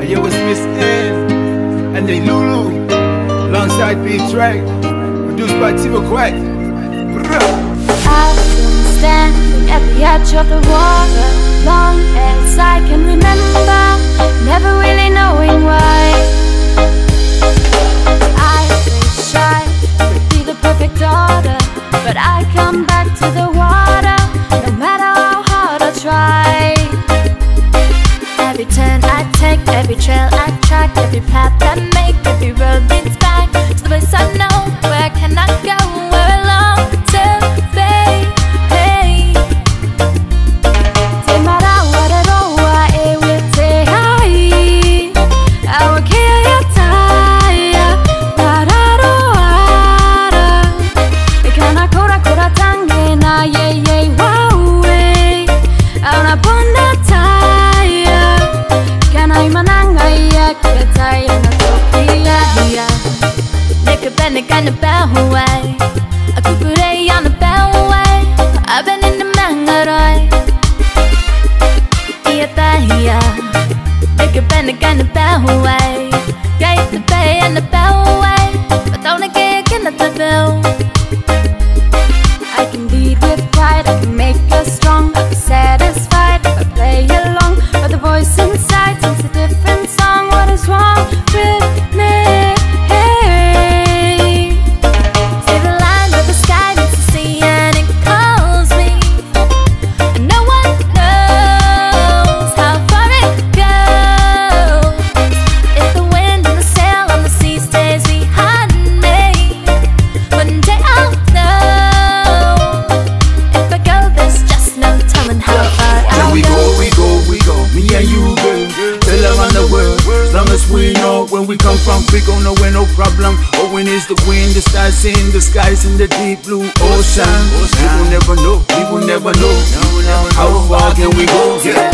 Yo, it's Miss N and they Lulu, alongside B-Track, produced by Tivo Quack. I've been standing at the edge of the water long as I can remember, never really knowing why. I wish I could be the perfect daughter, but I come back to the water no matter how hard I try. Every turn I take, every trail I track, every path I make, every road leads back to the place I know. Where can I go? Where I long to be? Hey, te marawarero wa ewe te hai, awa kia ya taia, mararo ara. Kana kora kora tange na ye ye wawe, auna pona taia. Kana imananga ya kia taia na tokia hia. Neka bene kana bahawai, aku kurei on the bellway. I've been in the mangarai. Ia tahia, neka bene kana bahawai. Gate the bay and the bellway, but don't get in the bill. I can lead with pride, I can make us strong. I'll be satisfied if I play along, but the voice inside sings a different song. What is wrong with me? Hey, see the line where the sky meets the sea and it calls me, and no one knows how far it goes. If the wind and the sail on the sea stays behind me, one day I'll know. If I go, there's just no telling how far I'll We go, me and you, girl, tell around the world. As long as we know where we come from, we gon' know where no problem. When is the wind, the stars in the skies in the deep blue ocean. We will never know, how far can we go? Yeah.